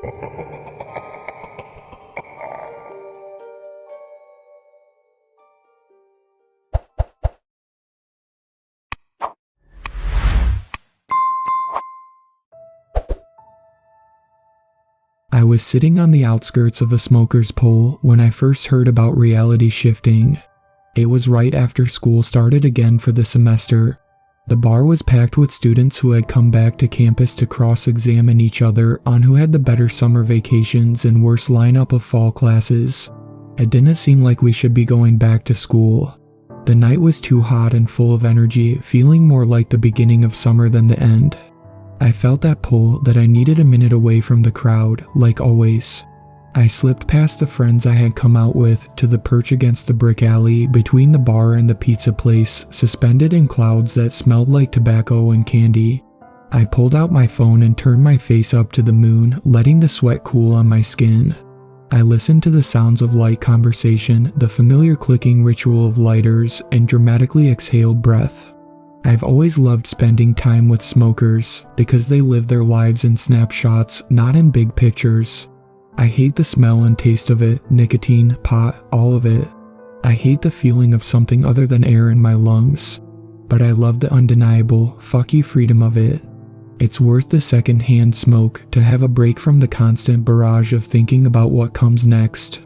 I was sitting on the outskirts of a smoker's pole when I first heard about reality shifting. It was right after school started again for the semester. The bar was packed with students who had come back to campus to cross-examine each other on who had the better summer vacations and worst lineup of fall classes. It didn't seem like we should be going back to school. The night was too hot and full of energy, feeling more like the beginning of summer than the end. I felt that pull that I needed a minute away from the crowd, like always. I slipped past the friends I had come out with to the perch against the brick alley between the bar and the pizza place, suspended in clouds that smelled like tobacco and candy. I pulled out my phone and turned my face up to the moon, letting the sweat cool on my skin. I listened to the sounds of light conversation, the familiar clicking ritual of lighters, and dramatically exhaled breath. I've always loved spending time with smokers because they live their lives in snapshots, not in big pictures. I hate the smell and taste of it, nicotine, pot, all of it. I hate the feeling of something other than air in my lungs. But I love the undeniable, fuck you freedom of it. It's worth the second-hand smoke to have a break from the constant barrage of thinking about what comes next.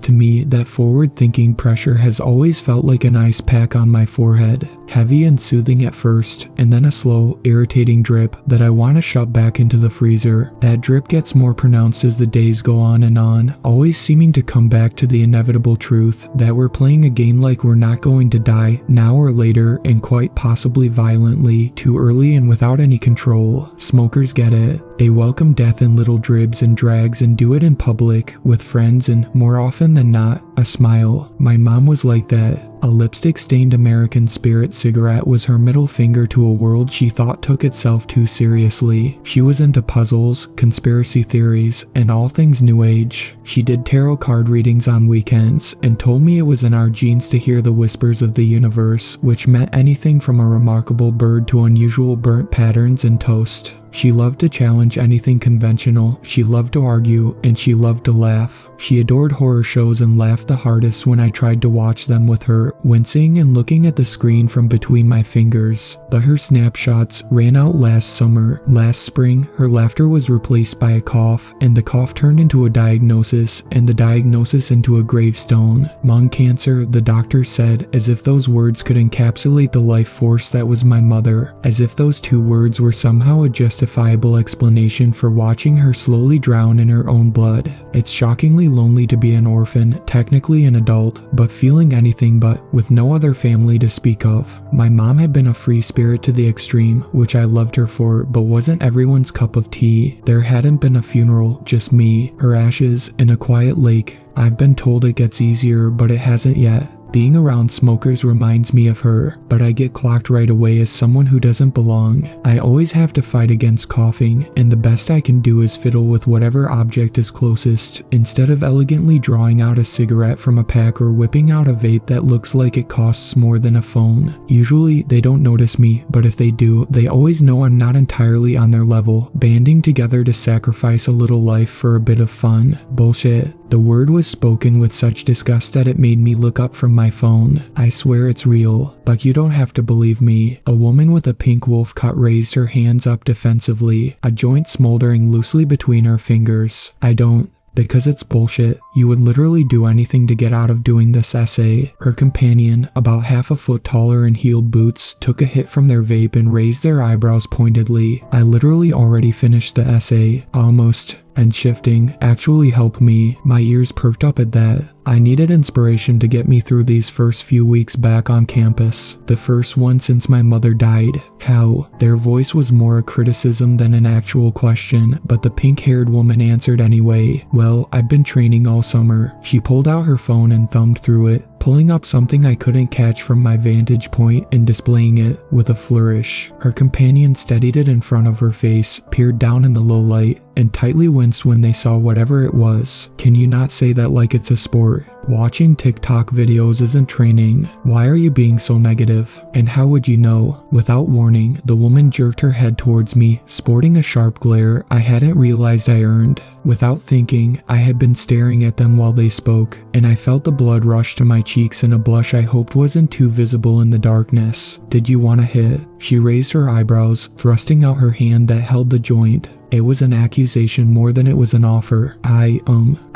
To me, that forward-thinking pressure has always felt like an ice pack on my forehead, heavy and soothing at first, and then a slow, irritating drip that I want to shove back into the freezer. That drip gets more pronounced as the days go on, always seeming to come back to the inevitable truth that we're playing a game like we're not going to die, now or later, and quite possibly violently, too early and without any control. Smokers get it. They welcome death in little dribs and drags and do it in public, with friends, and more often than not, a smile. My mom was like that. A lipstick-stained American Spirit cigarette was her middle finger to a world she thought took itself too seriously. She was into puzzles, conspiracy theories, and all things New Age. She did tarot card readings on weekends, and told me it was in our genes to hear the whispers of the universe, which meant anything from a remarkable bird to unusual burnt patterns in toast. She loved to challenge anything conventional, she loved to argue, and she loved to laugh. She adored horror shows and laughed the hardest when I tried to watch them with her, wincing and looking at the screen from between my fingers. But her snapshots ran out last summer. Last spring, her laughter was replaced by a cough, and the cough turned into a diagnosis, and the diagnosis into a gravestone. Lung cancer, the doctor said, as if those words could encapsulate the life force that was my mother, as if those two words were somehow a justifiable explanation for watching her slowly drown in her own blood. It's shockingly lonely to be an orphan, technically an adult, but feeling anything but, with no other family to speak of. My mom had been a free spirit to the extreme, which I loved her for, but wasn't everyone's cup of tea. There hadn't been a funeral, just me, her ashes, and a quiet lake. I've been told it gets easier, but it hasn't yet. Being around smokers reminds me of her, but I get clocked right away as someone who doesn't belong. I always have to fight against coughing, and the best I can do is fiddle with whatever object is closest, instead of elegantly drawing out a cigarette from a pack or whipping out a vape that looks like it costs more than a phone. Usually, they don't notice me, but if they do, they always know I'm not entirely on their level, banding together to sacrifice a little life for a bit of fun. Bullshit. The word was spoken with such disgust that it made me look up from my phone. I swear it's real, but you don't have to believe me. A woman with a pink wolf cut raised her hands up defensively, a joint smoldering loosely between her fingers. I don't. Because it's bullshit. You would literally do anything to get out of doing this essay. Her companion, about half a foot taller in heeled boots, took a hit from their vape and raised their eyebrows pointedly. I literally already finished the essay. Almost. And shifting actually helped me. My ears perked up at that. I needed inspiration to get me through these first few weeks back on campus. The first one since my mother died. How? Their voice was more a criticism than an actual question, but the pink-haired woman answered anyway. Well, I've been training all summer. She pulled out her phone and thumbed through it, pulling up something I couldn't catch from my vantage point and displaying it with a flourish. Her companion steadied it in front of her face, peered down in the low light, and tightly winced when they saw whatever it was. Can you not say that like it's a sport? Watching TikTok videos isn't training. Why are you being so negative? And how would you know? Without warning, the woman jerked her head towards me, sporting a sharp glare I hadn't realized I earned. Without thinking, I had been staring at them while they spoke, and I felt the blood rush to my cheeks in a blush I hoped wasn't too visible in the darkness. Did you want to hit? She raised her eyebrows, thrusting out her hand that held the joint. It was an accusation more than it was an offer. I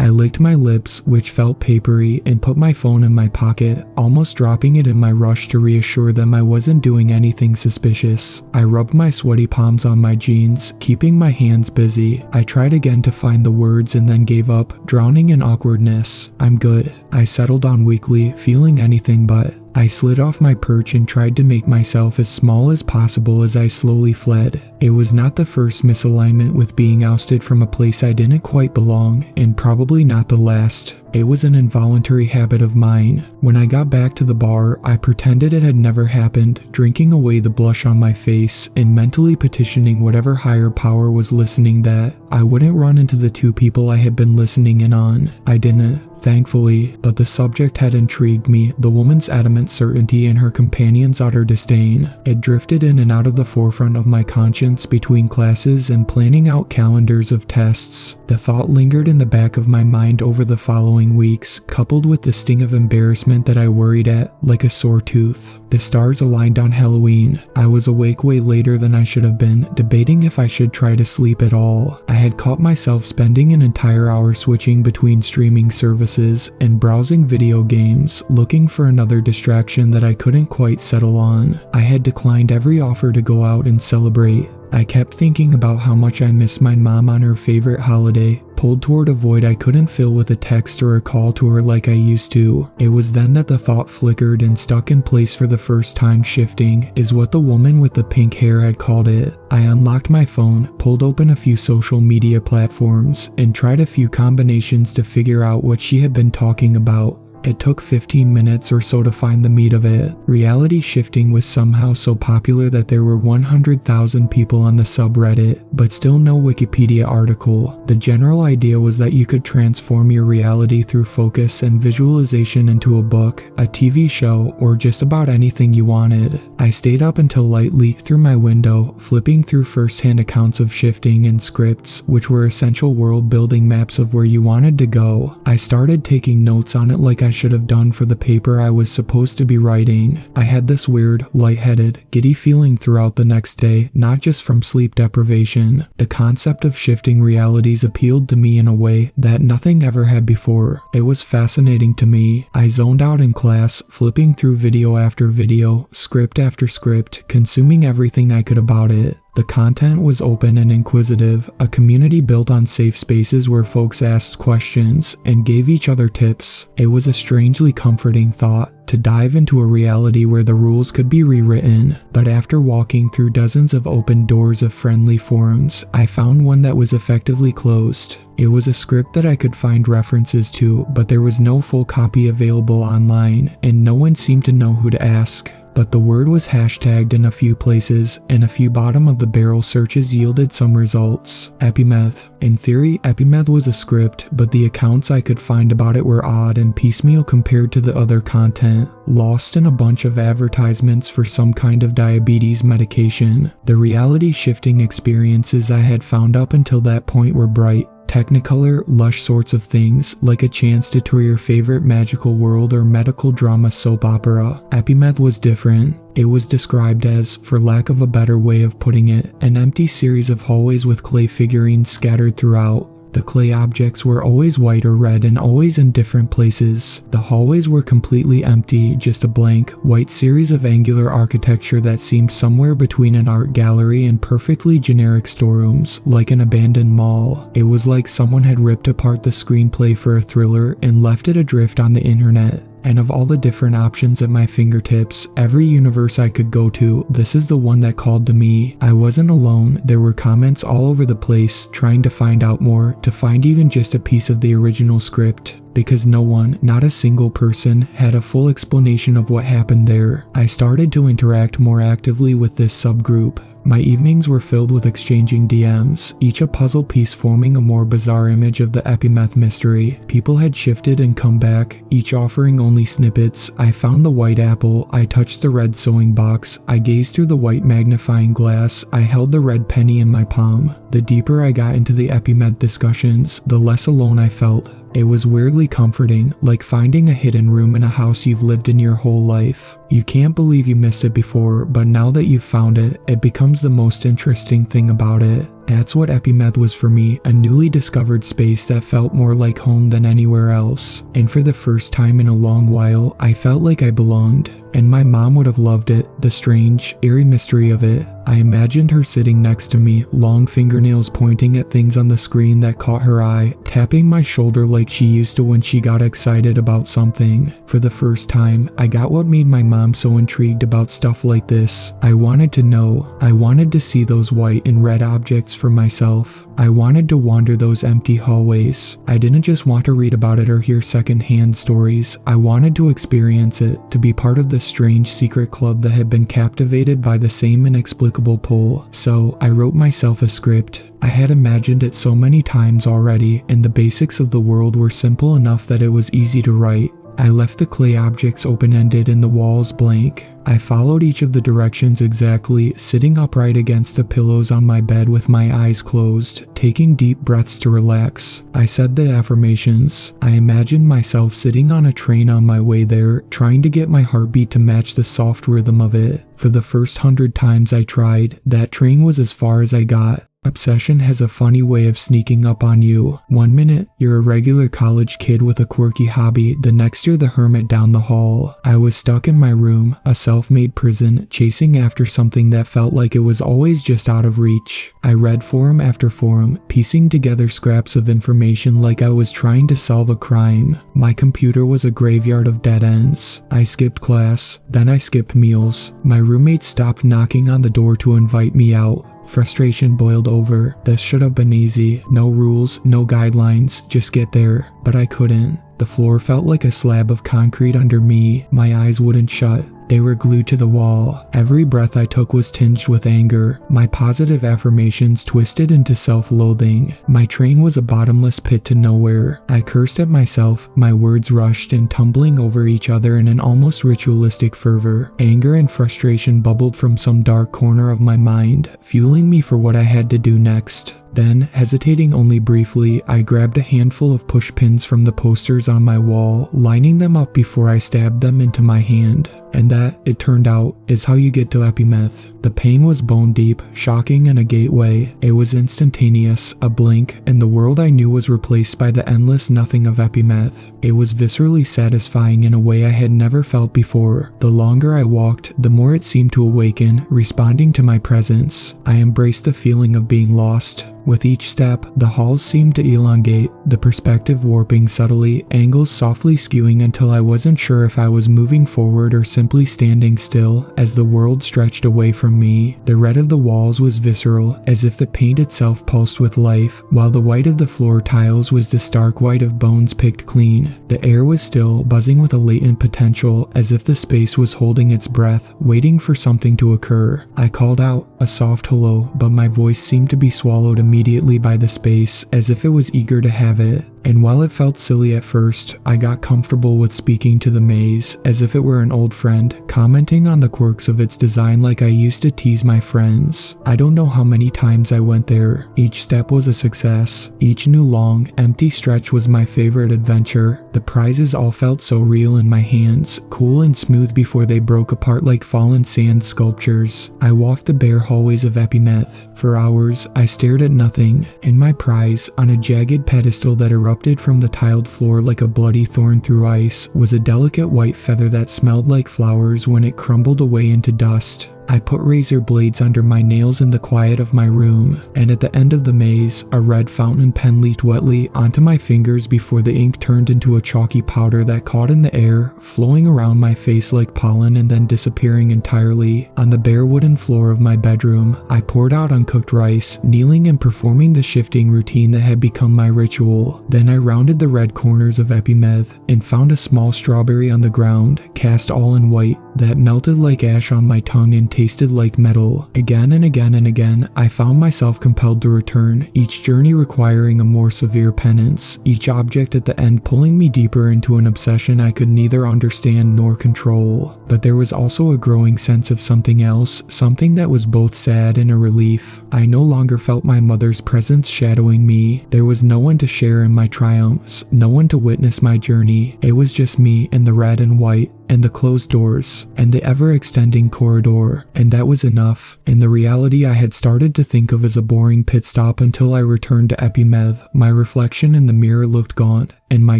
licked my lips, which felt papery, and put my phone in my pocket, almost dropping it in my rush to reassure them I wasn't doing anything suspicious. I rubbed my sweaty palms on my jeans, keeping my hands busy. I tried again to find the words and then gave up, drowning in awkwardness. I'm good. I settled on weakly, feeling anything but. I slid off my perch and tried to make myself as small as possible as I slowly fled. It was not the first misalignment with being ousted from a place I didn't quite belong, and probably not the last. It was an involuntary habit of mine. When I got back to the bar, I pretended it had never happened, drinking away the blush on my face and mentally petitioning whatever higher power was listening that I wouldn't run into the two people I had been listening in on. I didn't, thankfully, but the subject had intrigued me, the woman's adamant certainty and her companion's utter disdain. It drifted in and out of the forefront of my conscience between classes and planning out calendars of tests. The thought lingered in the back of my mind over the following weeks, coupled with the sting of embarrassment that I worried at, like a sore tooth. The stars aligned on Halloween. I was awake way later than I should have been, debating if I should try to sleep at all. I had caught myself spending an entire hour switching between streaming services and browsing video games, looking for another distraction that I couldn't quite settle on. I had declined every offer to go out and celebrate. I kept thinking about how much I missed my mom on her favorite holiday, pulled toward a void I couldn't fill with a text or a call to her like I used to. It was then that the thought flickered and stuck in place for the first time. Shifting is what the woman with the pink hair had called it. I unlocked my phone, pulled open a few social media platforms, and tried a few combinations to figure out what she had been talking about. It took 15 minutes or so to find the meat of it. Reality shifting was somehow so popular that there were 100,000 people on the subreddit, but still no Wikipedia article. The general idea was that you could transform your reality through focus and visualization into a book, a TV show, or just about anything you wanted. I stayed up until light leaked through my window, flipping through first-hand accounts of shifting and scripts, which were essential world-building maps of where you wanted to go. I started taking notes on it like I should have done for the paper I was supposed to be writing. I had this weird, lightheaded, giddy feeling throughout the next day, not just from sleep deprivation. The concept of shifting realities appealed to me in a way that nothing ever had before. It was fascinating to me. I zoned out in class, flipping through video after video, script after script, consuming everything I could about it. The content was open and inquisitive, a community built on safe spaces where folks asked questions and gave each other tips. It was a strangely comforting thought to dive into a reality where the rules could be rewritten, but after walking through dozens of open doors of friendly forums, I found one that was effectively closed. It was a script that I could find references to, but there was no full copy available online, and no one seemed to know who to ask. But the word was hashtagged in a few places, and a few bottom-of-the-barrel searches yielded some results. Epimeth. In theory, Epimeth was a script, but the accounts I could find about it were odd and piecemeal compared to the other content, lost in a bunch of advertisements for some kind of diabetes medication. The reality-shifting experiences I had found up until that point were bright, Technicolor, lush sorts of things, like a chance to tour your favorite magical world or medical drama soap opera. Epimeth was different. It was described as, for lack of a better way of putting it, an empty series of hallways with clay figurines scattered throughout. The clay objects were always white or red and always in different places. The hallways were completely empty, just a blank, white series of angular architecture that seemed somewhere between an art gallery and perfectly generic storerooms, like an abandoned mall. It was like someone had ripped apart the screenplay for a thriller and left it adrift on the internet. And of all the different options at my fingertips, every universe I could go to, this is the one that called to me. I wasn't alone. There were comments all over the place, trying to find out more, to find even just a piece of the original script. because no one, not a single person, had a full explanation of what happened there. I started to interact more actively with this subgroup. My evenings were filled with exchanging DMs, each a puzzle piece forming a more bizarre image of the Epimeth mystery. People had shifted and come back, each offering only snippets. I found the white apple, I touched the red sewing box, I gazed through the white magnifying glass, I held the red penny in my palm. The deeper I got into the Epimeth discussions, the less alone I felt. It was weirdly comforting, like finding a hidden room in a house you've lived in your whole life. You can't believe you missed it before, but now that you've found it, it becomes the most interesting thing about it. That's what Epimeth was for me, a newly discovered space that felt more like home than anywhere else. And for the first time in a long while, I felt like I belonged. And my mom would have loved it, the strange, eerie mystery of it. I imagined her sitting next to me, long fingernails pointing at things on the screen that caught her eye, tapping my shoulder like she used to when she got excited about something. For the first time, I got what made my mom so intrigued about stuff like this. I wanted to know. I wanted to see those white and red objects for myself. I wanted to wander those empty hallways. I didn't just want to read about it or hear secondhand stories. I wanted to experience it, to be part of the strange secret club that had been captivated by the same inexplicable pull. So I wrote myself a script. I had imagined it so many times already, and the basics of the world were simple enough that it was easy to write. I left the clay objects open-ended and the walls blank. I followed each of the directions exactly, sitting upright against the pillows on my bed with my eyes closed, taking deep breaths to relax. I said the affirmations. I imagined myself sitting on a train on my way there, trying to get my heartbeat to match the soft rhythm of it. For the first 100 times I tried, that train was as far as I got. Obsession has a funny way of sneaking up on you. One minute, you're a regular college kid with a quirky hobby, the next you're the hermit down the hall. I was stuck in my room, a self-made prison, chasing after something that felt like it was always just out of reach. I read forum after forum, piecing together scraps of information like I was trying to solve a crime. My computer was a graveyard of dead ends. I skipped class, then I skipped meals. My roommates stopped knocking on the door to invite me out. Frustration boiled over. This should have been easy. No rules, no guidelines, just get there. But I couldn't. The floor felt like a slab of concrete under me. My eyes wouldn't shut. They were glued to the wall. Every breath I took was tinged with anger. My positive affirmations twisted into self-loathing. My train was a bottomless pit to nowhere. I cursed at myself. My words rushed and tumbling over each other in an almost ritualistic fervor. Anger and frustration bubbled from some dark corner of my mind, fueling me for what I had to do next. Then, hesitating only briefly, I grabbed a handful of push pins from the posters on my wall, lining them up before I stabbed them into my hand. And that, it turned out, is how you get to Epimeth. The pain was bone deep, shocking, and a gateway. It was instantaneous, a blink, and the world I knew was replaced by the endless nothing of Epimeth. It was viscerally satisfying in a way I had never felt before. The longer I walked, the more it seemed to awaken, responding to my presence. I embraced the feeling of being lost. With each step, the halls seemed to elongate, the perspective warping subtly, angles softly skewing until I wasn't sure if I was moving forward or simply standing still as the world stretched away from me. The red of the walls was visceral, as if the paint itself pulsed with life, while the white of the floor tiles was the stark white of bones picked clean. The air was still, buzzing with a latent potential, as if the space was holding its breath, waiting for something to occur. I called out, a soft hello, but my voice seemed to be swallowed immediately by the space, as if it was eager to have it. And while it felt silly at first, I got comfortable with speaking to the maze, as if it were an old friend, commenting on the quirks of its design like I used to tease my friends. I don't know how many times I went there. Each step was a success. Each new long, empty stretch was my favorite adventure. The prizes all felt so real in my hands, cool and smooth before they broke apart like fallen sand sculptures. I walked the bare hallways of Epimeth. For hours, I stared at nothing, and my prize, on a jagged pedestal that erupted from the tiled floor like a bloody thorn through ice, was a delicate white feather that smelled like flowers when it crumbled away into dust. I put razor blades under my nails in the quiet of my room, and at the end of the maze, a red fountain pen leaked wetly onto my fingers before the ink turned into a chalky powder that caught in the air, flowing around my face like pollen and then disappearing entirely. On the bare wooden floor of my bedroom, I poured out uncooked rice, kneeling and performing the shifting routine that had become my ritual. Then I rounded the red corners of epimeth and found a small strawberry on the ground, cast all in white, that melted like ash on my tongue and tasted like metal. Again and again and again, I found myself compelled to return, each journey requiring a more severe penance, each object at the end pulling me deeper into an obsession I could neither understand nor control. But there was also a growing sense of something else, something that was both sad and a relief. I no longer felt my mother's presence shadowing me. There was no one to share in my triumphs, no one to witness my journey. It was just me and the red and white, and the closed doors, and the ever-extending corridor, and that was enough. And the reality I had started to think of as a boring pit stop until I returned to epimeth. My reflection in the mirror looked gaunt, and my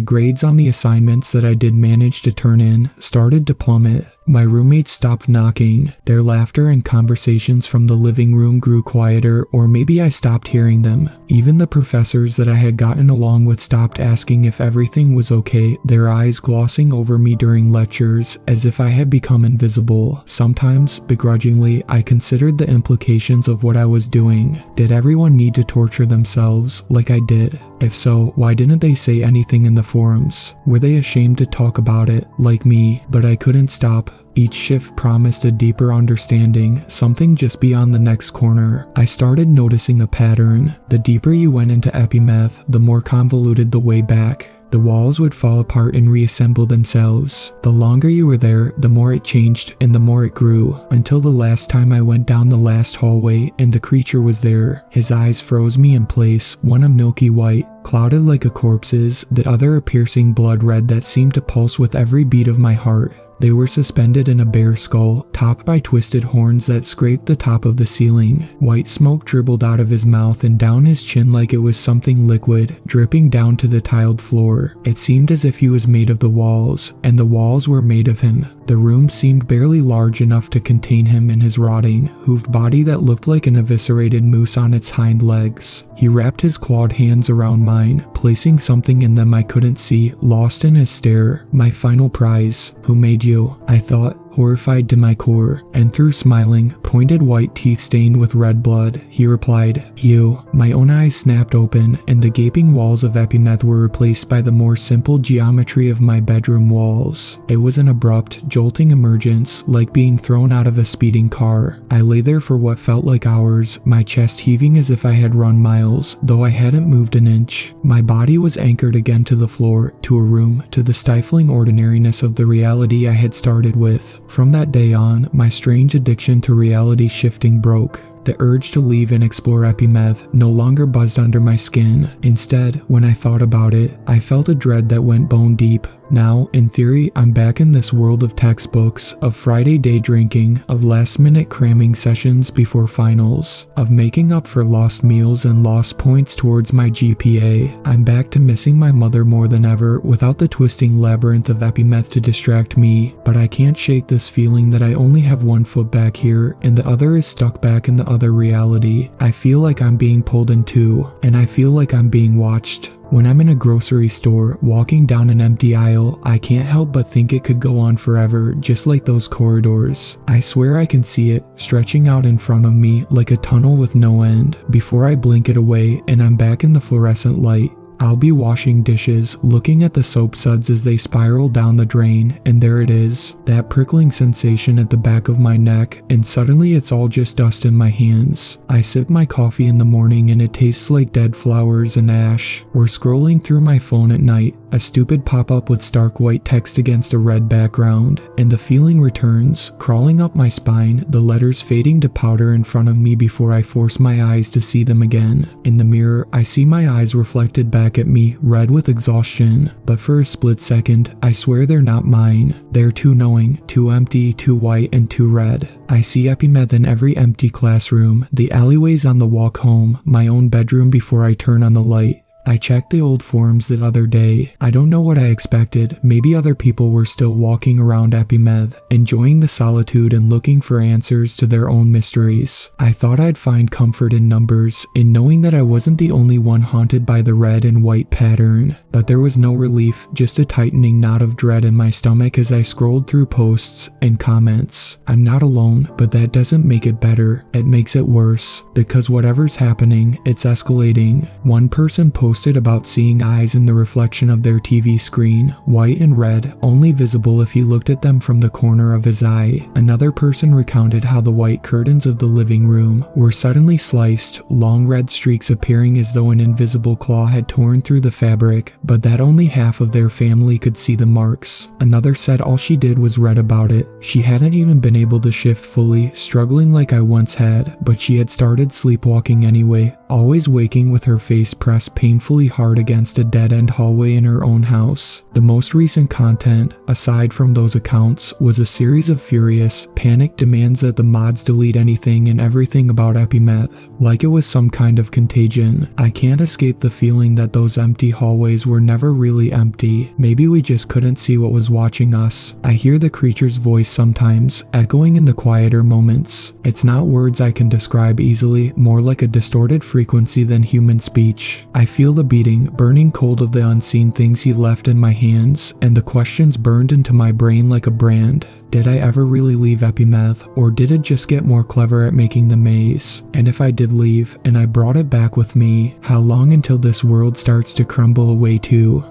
grades on the assignments that I did manage to turn in started to plummet. My roommates stopped knocking. Their laughter and conversations from the living room grew quieter, or maybe I stopped hearing them. Even the professors that I had gotten along with stopped asking if everything was okay, their eyes glossing over me during lectures, as if I had become invisible. Sometimes, begrudgingly, I considered the implications of what I was doing. Did everyone need to torture themselves like I did? If so, why didn't they say anything in the forums? Were they ashamed to talk about it, like me? But I couldn't stop. Each shift promised a deeper understanding, something just beyond the next corner. I started noticing a pattern. The deeper you went into epimeth, the more convoluted the way back. The walls would fall apart and reassemble themselves. The longer you were there, the more it changed and the more it grew, until the last time I went down the last hallway and the creature was there. His eyes froze me in place, one a milky white, clouded like a corpse's, the other a piercing blood red that seemed to pulse with every beat of my heart. They were suspended in a bare skull, topped by twisted horns that scraped the top of the ceiling. White smoke dribbled out of his mouth and down his chin like it was something liquid, dripping down to the tiled floor. It seemed as if he was made of the walls, and the walls were made of him. The room seemed barely large enough to contain him and his rotting, hooved body that looked like an eviscerated moose on its hind legs. He wrapped his clawed hands around mine, placing something in them I couldn't see, lost in his stare. My final prize. Who made you? I thought, horrified to my core, and through smiling, pointed white teeth stained with red blood, he replied, you. My own eyes snapped open, and the gaping walls of epimeth were replaced by the more simple geometry of my bedroom walls. It was an abrupt, jolting emergence, like being thrown out of a speeding car. I lay there for what felt like hours, my chest heaving as if I had run miles, though I hadn't moved an inch. My body was anchored again to the floor, to a room, to the stifling ordinariness of the reality I had started with. From that day on, my strange addiction to reality shifting broke. The urge to leave and explore epimeth no longer buzzed under my skin. Instead, when I thought about it, I felt a dread that went bone deep. Now, in theory, I'm back in this world of textbooks, of Friday day drinking, of last-minute cramming sessions before finals, of making up for lost meals and lost points towards my GPA. I'm back to missing my mother more than ever, without the twisting labyrinth of epimeth to distract me, but I can't shake this feeling that I only have one foot back here, and the other is stuck back in the other reality. I feel like I'm being pulled in two, and I feel like I'm being watched. When I'm in a grocery store, walking down an empty aisle, I can't help but think it could go on forever, just like those corridors. I swear I can see it, stretching out in front of me like a tunnel with no end, before I blink it away and I'm back in the fluorescent light. I'll be washing dishes, looking at the soap suds as they spiral down the drain, and there it is, that prickling sensation at the back of my neck, and suddenly it's all just dust in my hands. I sip my coffee in the morning and it tastes like dead flowers and ash. We're scrolling through my phone at night, a stupid pop-up with stark white text against a red background, and the feeling returns, crawling up my spine, the letters fading to powder in front of me before I force my eyes to see them again. In the mirror, I see my eyes reflected back at me, red with exhaustion, but for a split second, I swear they're not mine. They're too knowing, too empty, too white, and too red. I see epimeth in every empty classroom, the alleyways on the walk home, my own bedroom before I turn on the light. I checked the old forums the other day. I don't know what I expected. Maybe other people were still walking around Epimeth, enjoying the solitude and looking for answers to their own mysteries. I thought I'd find comfort in numbers, in knowing that I wasn't the only one haunted by the red and white pattern. But there was no relief, just a tightening knot of dread in my stomach as I scrolled through posts and comments. I'm not alone, but that doesn't make it better. It makes it worse, because whatever's happening, it's escalating. One person posted about seeing eyes in the reflection of their TV screen, white and red, only visible if he looked at them from the corner of his eye. Another person recounted how the white curtains of the living room were suddenly sliced, long red streaks appearing as though an invisible claw had torn through the fabric, but that only half of their family could see the marks. Another said all she did was read about it. She hadn't even been able to shift fully, struggling like I once had, but she had started sleepwalking anyway, always waking with her face pressed painfully hard against a dead-end hallway in her own house. The most recent content, aside from those accounts, was a series of furious, panicked demands that the mods delete anything and everything about Epimeth, like it was some kind of contagion. I can't escape the feeling that those empty hallways were never really empty. Maybe we just couldn't see what was watching us. I hear the creature's voice sometimes, echoing in the quieter moments. It's not words I can describe easily, more like a distorted frequency than human speech. I feel the beating, burning cold of the unseen things he left in my hands, and the questions burned into my brain like a brand. Did I ever really leave Epimeth, or did it just get more clever at making the maze? And if I did leave, and I brought it back with me, how long until this world starts to crumble away too?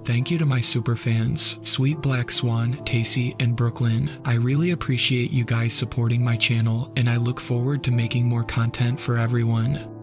Thank you to my superfans, Sweet Black Swan, Tacy, and Brooklyn. I really appreciate you guys supporting my channel, and I look forward to making more content for everyone.